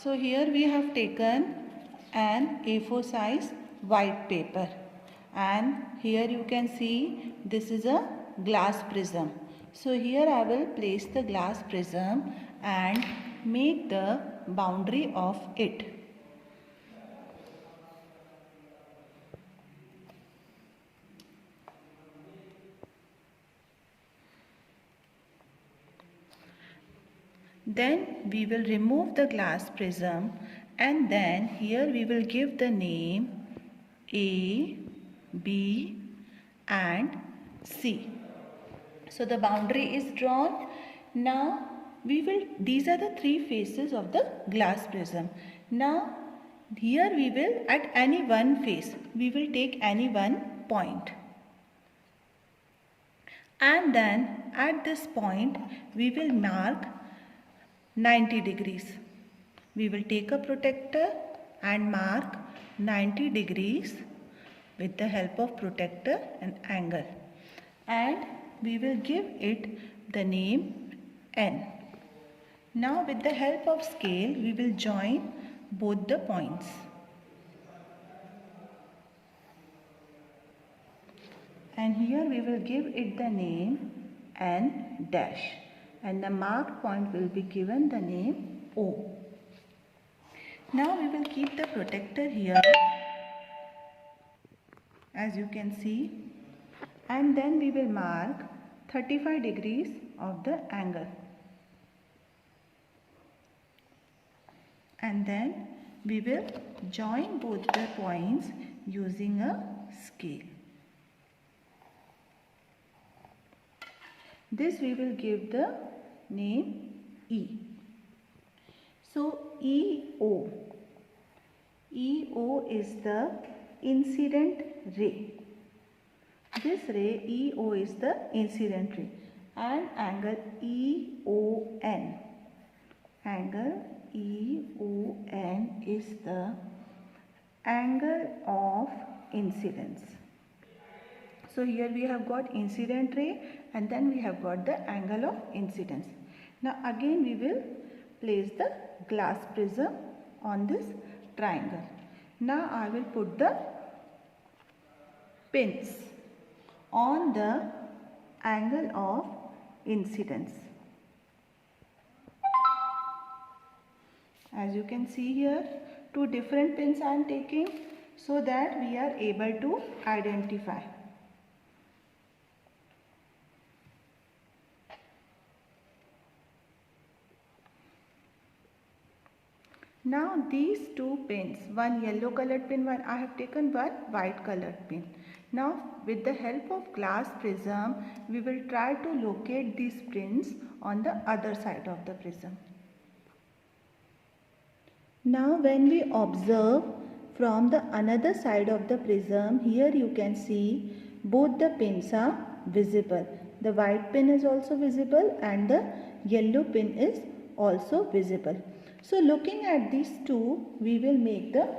So here we have taken an A4 size white paper, and here you can see this is a glass prism. So here I will place the glass prism and make the boundary of it. Then we will remove the glass prism, and then here we will give the name A, B and C. So the boundary is drawn. Now these are the three faces of the glass prism. Now here we will, at any one face, we will take any one point. And then at this point we will mark 90 degrees. We will take a protractor and mark 90 degrees with the help of protractor and angle, and we will give it the name N. Now with the help of scale we will join both the points. And here we will give it the name N dash, and the marked point will be given the name O. Now we will keep the protractor here, as you can see, and then we will mark 35 degrees of the angle, and then we will join both the points using a scale. This we will give the name E. So EO is the incident ray. This ray EO is the incident ray, and angle EON. Angle EON is the angle of incidence. So here we have got incident ray, and then we have got the angle of incidence. Now again we will place the glass prism on this triangle. Now I will put the pins on the angle of incidence. As you can see here, two different pins I am taking so that we are able to identify. Now these two pins, one yellow colored pin, one I have taken one white colored pin. Now with the help of glass prism, we will try to locate these pins on the other side of the prism. Now when we observe from the another side of the prism, here you can see both the pins are visible. The white pin is also visible and the yellow pin is also visible. So looking at these two, we will make the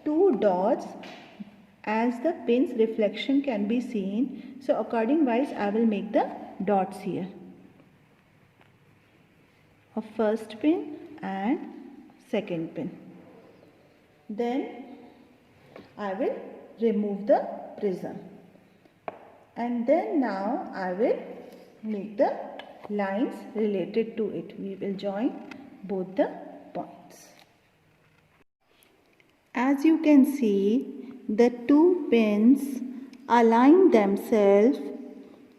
two dots as the pin's reflection can be seen. So according wise, I will make the dots here of first pin and second pin. Then I will remove the prism, and then now I will make the lines related to it. We will join both the points. As you can see, the two pins align themselves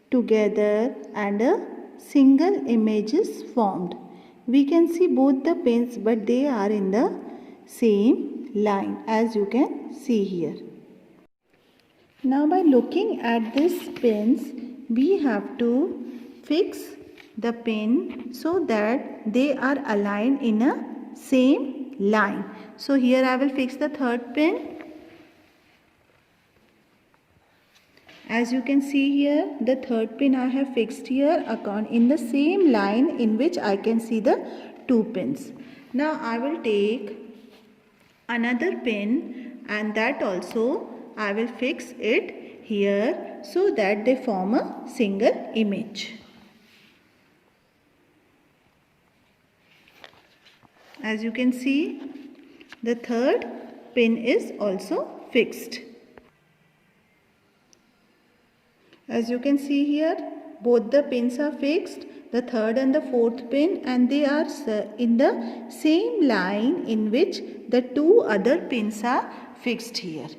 together and a single image is formed. We can see both the pins, but they are in the same line, as you can see here. Now by looking at these pins, we have to fix the pin so that they are aligned in a same line. So here I will fix the third pin. As you can see here, the third pin I have fixed here in the same line in which I can see the two pins. Now I will take another pin, and that also I will fix it here so that they form a single image. As you can see, The third pin is also fixed. As you can see here, both the pins are fixed, the third and the fourth pin, and they are in the same line in which the two other pins are fixed here.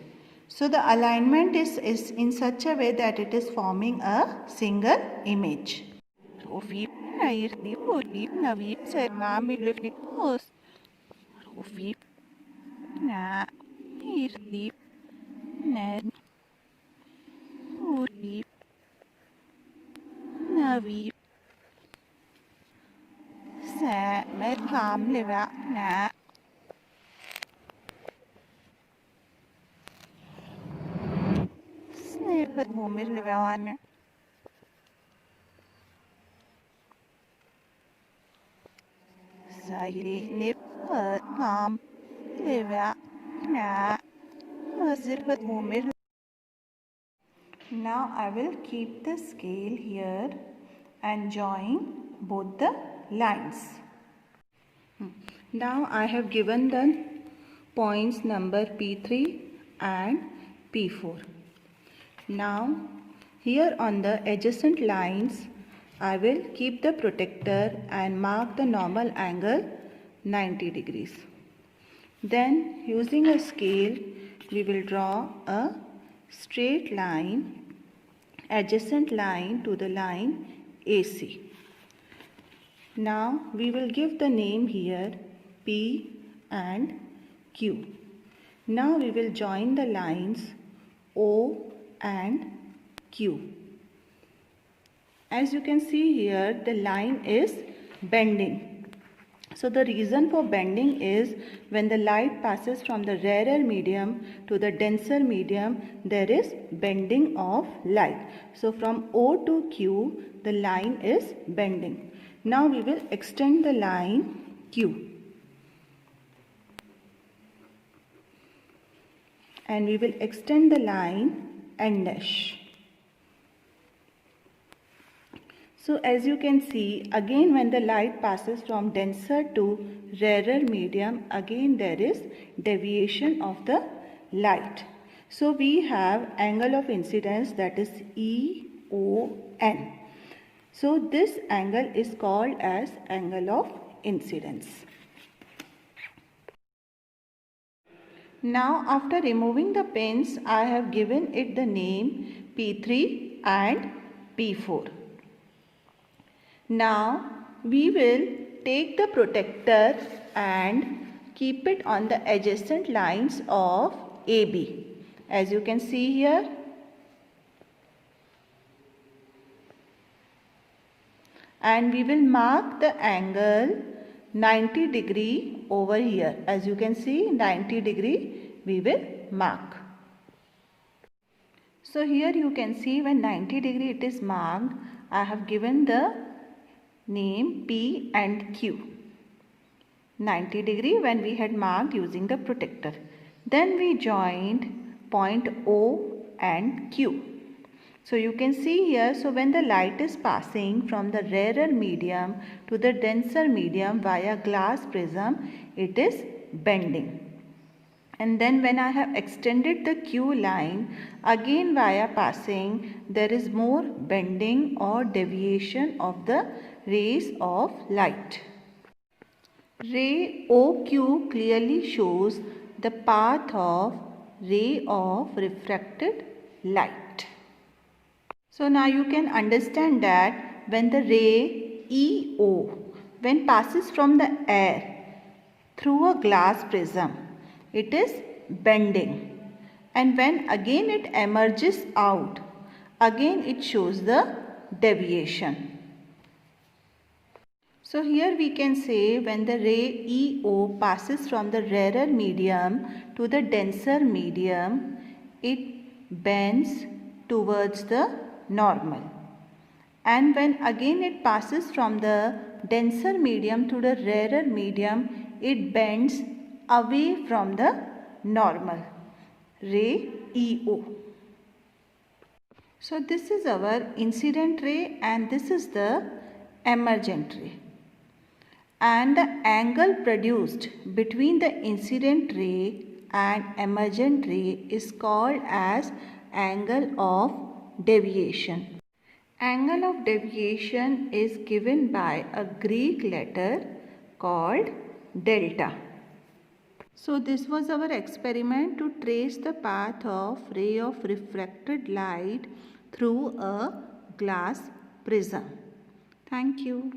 So the alignment is in such a way that it is forming a single image. Now I will keep the scale here and join both the lines. Now I have given the points number P3 and P4. Now here on the adjacent lines I will keep the protector and mark the normal angle 90 degrees. Then using a scale we will draw a straight line, adjacent line to the line AC. Now we will give the name here P and Q. Now we will join the lines O and Q. As you can see here, the line is bending. So the reason for bending is when the light passes from the rarer medium to the denser medium, there is bending of light. So from O to Q, the line is bending. Now we will extend the line Q. And we will extend the line N dash. So as you can see, again when the light passes from denser to rarer medium, again there is deviation of the light. So we have angle of incidence, that is EON. So this angle is called as angle of incidence. Now after removing the pins, I have given it the name P3 and P4. Now we will take the protector and keep it on the adjacent lines of AB. As you can see here, and we will mark the angle 90 degree over here. As you can see, 90 degree we will mark. So here you can see when 90 degree it is marked, I have given the name P and Q. 90 degree when we had marked using the protector. Then we joined point O and Q. So you can see here, so when the light is passing from the rarer medium to the denser medium via glass prism, it is bending. And then when I have extended the Q line, again via passing, there is more bending or deviation of the rays of light. Ray OQ clearly shows the path of ray of refracted light. So now you can understand that when the ray EO, when passes from the air through a glass prism, it is bending, and when again it emerges out, again it shows the deviation. So here we can say when the ray EO passes from the rarer medium to the denser medium, it bends towards the normal, and when again it passes from the denser medium to the rarer medium, it bends away from the normal, ray EO. So this is our incident ray and this is the emergent ray. and the angle produced between the incident ray and emergent ray is called as angle of deviation. Angle of deviation is given by a Greek letter called delta. So this was our experiment to trace the path of ray of refracted light through a glass prism. Thank you.